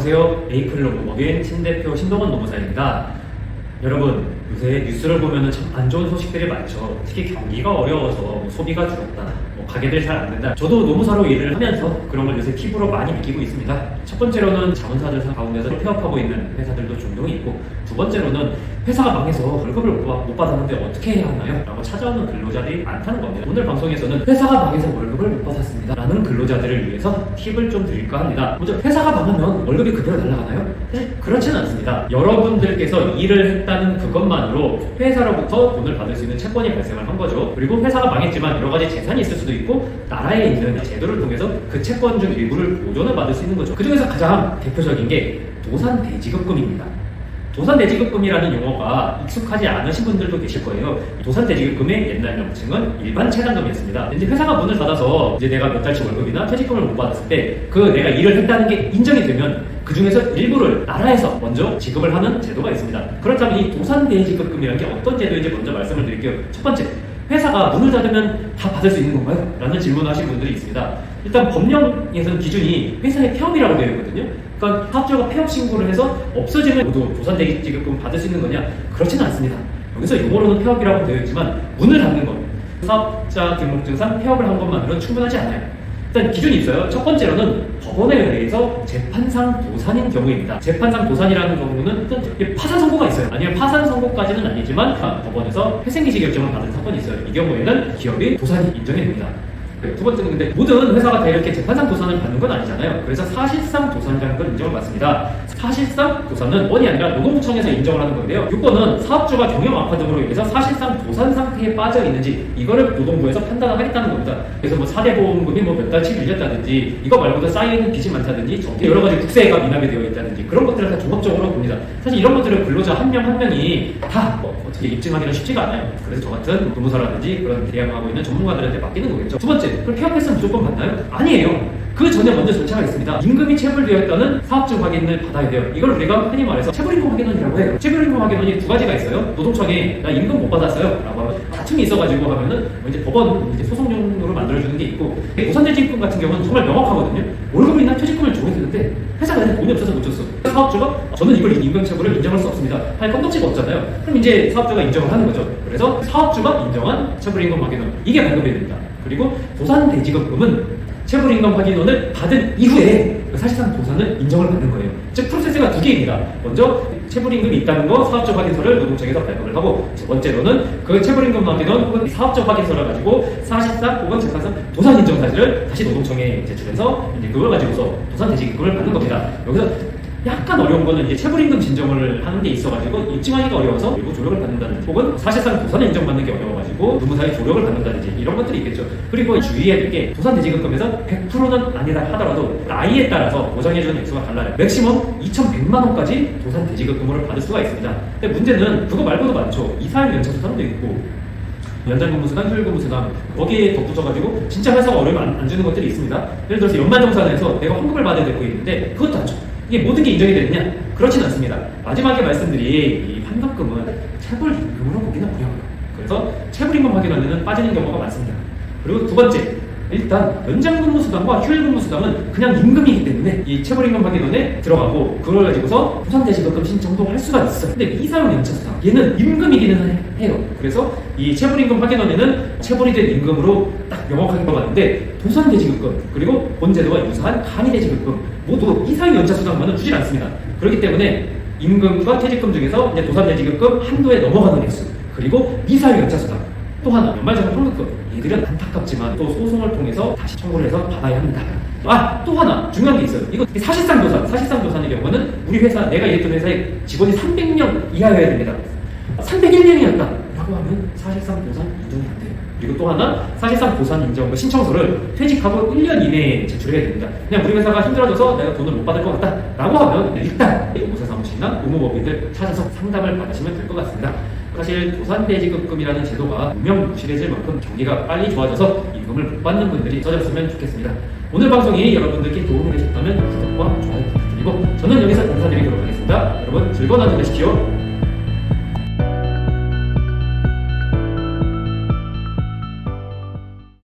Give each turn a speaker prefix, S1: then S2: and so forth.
S1: 안녕하세요. 에이클 노무법인 신대표 신동원 노무사입니다. 여러분, 요새 뉴스를 보면 참 안 좋은 소식들이 많죠. 특히 경기가 어려워서 소비가 줄었다, 가게들 잘 안 된다. 저도 노무사로 일을 하면서 그런 걸 요새 피부로 많이 느끼고 있습니다. 첫 번째로는 자원사들 가운데서 폐업하고 있는 회사들도 종종 있고, 두 번째로는 회사가 망해서 월급을 못 받았는데 어떻게 해야 하나요? 라고 찾아오는 근로자들이 많다는 겁니다. 오늘 방송에서는 회사가 망해서 월급을 못 받았습니다 라는 근로자들을 위해서 팁을 좀 드릴까 합니다. 먼저, 회사가 망하면 월급이 그대로 날아가나요? 사실 그렇지는 않습니다. 여러분들께서 일을 했다는 그것만으로 회사로부터 돈을 받을 수 있는 채권이 발생을 한 거죠. 그리고 회사가 망했지만 여러 가지 재산이 있을 수도 있고, 나라에 있는 제도를 통해서 그 채권 중 일부를 보존을 받을 수 있는 거죠. 그 중에서 가장 대표적인 게 도산대지급금입니다. 도산대지급금이라는 용어가 익숙하지 않으신 분들도 계실 거예요. 도산대지급금의 옛날 명칭은 일반체납금이었습니다. 이제 회사가 문을 닫아서 이제 내가 몇 달치 월급이나 퇴직금을 못 받았을 때 그 내가 일을 했다는 게 인정이 되면 그 중에서 일부를 나라에서 먼저 지급을 하는 제도가 있습니다. 그렇다면 이 도산대지급금이라는 게 어떤 제도인지 먼저 말씀을 드릴게요. 첫 번째, 회사가 문을 닫으면 다 받을 수 있는 건가요? 라는 질문을 하신 분들이 있습니다. 일단 법령에서는 기준이 회사의 폐업이라고 되어 있거든요. 그러니까 사업주가 폐업 신고를 해서 없어지면 모두 도산대지급금 받을 수 있는 거냐? 그렇지는 않습니다. 여기서 용어로는 폐업이라고 되어 있지만 문을 닫는 것, 사업자 등록증상 폐업을 한 것만으로는 충분하지 않아요. 일단 기준이 있어요. 첫 번째로는 법원에 의해서 재판상 도산인 경우입니다. 재판상 도산이라는 경우는 파산 선고가 있어요. 아니면 파산 선고까지는 아니지만 법원에서 회생기시 결정을 받은 사건이 있어요. 이 경우에는 기업이 도산이 인정이 됩니다. 두 번째는 근데 모든 회사가 다 이렇게 재판상 도산을 받는 건 아니잖아요. 그래서 사실상 도산이라는 걸 인정을 받습니다. 사실상 도산은 원이 아니라 노동부청에서 인정을 하는 건데요. 요건은 사업주가 경영 악화 등으로 인해서 사실상 도산 상태에 빠져 있는지 이거를 노동부에서 판단을 하겠다는 겁니다. 그래서 뭐 4대 보험금이 몇 달치 밀렸다든지, 이거 말고도 쌓여있는 빚이 많다든지, 여러 가지 국세가 미납이 되어 있다든지, 그런 것들을 다 종합적으로 봅니다. 사실 이런 것들을 근로자 한 명 한 명이 다 어떻게 입증하기는 쉽지가 않아요. 그래서 저 같은 노무사라든지 그런 대항하고 있는 전문가들한테 맡기는 거겠죠. 두 번째, 그럼 폐업했으면 무조건 받나요? 아니에요. 그 전에 먼저 절차가 있습니다. 임금이 체불되어 있다는 사업주 확인을 받아야 돼요. 이걸 우리가 흔히 말해서 체불임금 확인원이라고 해요. 체불임금 확인원이 두 가지가 있어요. 노동청에 나 임금 못 받았어요 라고 하면 다툼이 있어가지고 하면은 이제 법원 소송용으로 만들어주는 게 있고, 도산대지급금 같은 경우는 정말 명확하거든요. 월급이나 퇴직금을 줘야 되는데 회사가 돈이 없어서 못 줬어. 사업주가 저는 이걸 임금 체불을 인정할 수 없습니다. 할 건덕지가 없잖아요. 그럼 이제 사업주가 인정을 하는 거죠. 그래서 사업주가 인정한 체불임금 확인원, 이게 발급이 됩니다. 그리고 도산대지급금은 체불임금 확인원을 받은 이후에 사실상 도산을 인정을 받는 거예요. 즉, 프로세스가 두 개입니다. 먼저 체불임금이 있다는 거 사업적 확인서를 노동청에서 발급을 하고, 두 번째로는 그 체불임금 확인원 혹은 사업적 확인서를 가지고 사실상 혹은 재판상 도산 인정 사실을 다시 노동청에 제출해서 이제 그걸 가지고서 도산대지급금을 받는 겁니다. 여기서 약간 어려운 거는 이제 체불임금 진정을 하는 데 있어가지고 입증하기가 어려워서 일부 조력을 받는다든지, 혹은 사실상 도산을 인정받는 게 어려워가지고 노무사에 조력을 받는다든지, 이런 것들이 있겠죠. 그리고 주의해야 될 게 도산대지급금에서 100%는 아니다 하더라도 나이에 따라서 보장해주는 액수가 달라요. 맥시멈 2,100만 원까지 도산대지급금을 받을 수가 있습니다. 근데 문제는 그거 말고도 많죠. 이사일 연차수당도 있고, 연장근무수당, 휴일근무수당, 거기에 덧붙여가지고 진짜 회사가 어려움 안 주는 것들이 있습니다. 예를 들어서 연말정산에서 내가 환급을 받아야 되고 있는데 그것도 안 줘. 이게 모든 게 인정이 되느냐? 그렇진 않습니다. 마지막에 말씀드린 이 환급금은 체불임금으로 보기는 어려워요. 그래서 체불임금 확인원에는 빠지는 경우가 많습니다. 그리고 두 번째, 일단 연장근무수당과 휴일근무수당은 그냥 임금이기 때문에 이 체불임금 확인원에 들어가고, 그걸 가지고서 도산대지급금 신청도 할 수가 있어요. 근데 이사용 연차수당, 얘는 임금이기는 해요. 그래서 이 체불임금 확인원에는 체불이 된 임금으로 딱 명확하게 들어가는데, 도산대지급금 그리고 본제도와 유사한 간이대지급금 모두 이사용 연차수당만은 주질 않습니다. 그렇기 때문에 임금과 퇴직금 중에서 이제 도산대지급금 한도에 넘어가는 액수, 그리고 이사용 연차수당, 또 하나 연말정산 환급금, 얘들은 안타깝지만 또 소송을 통해서 다시 청구를 해서 받아야 합니다. 또 하나 중요한 게 있어요. 이거 사실상 도산의 경우는 우리 회사, 내가 일했던 회사에 직원이 300명 이하여야 됩니다. 301명이었다 라고 하면 사실상 도산 인정이 안 돼요. 그리고 또 하나, 사실상 도산 인정 신청서를 퇴직하고 1년 이내에 제출해야 됩니다. 그냥 우리 회사가 힘들어져서 내가 돈을 못 받을 것 같다 라고 하면 일단 노무사 사무실이나 노무법인들 찾아서 상담을 받으시면 될 것 같습니다. 사실 도산대지급금이라는 제도가 무명무실해질 만큼 경기가 빨리 좋아져서 임금을 못 받는 분들이 있어졌으면 좋겠습니다. 오늘 방송이 여러분들께 도움이 되셨다면 구독과 좋아요 부탁드리고, 저는 여기서 인사드리도록 하겠습니다. 여러분 즐거운 하루 되시죠.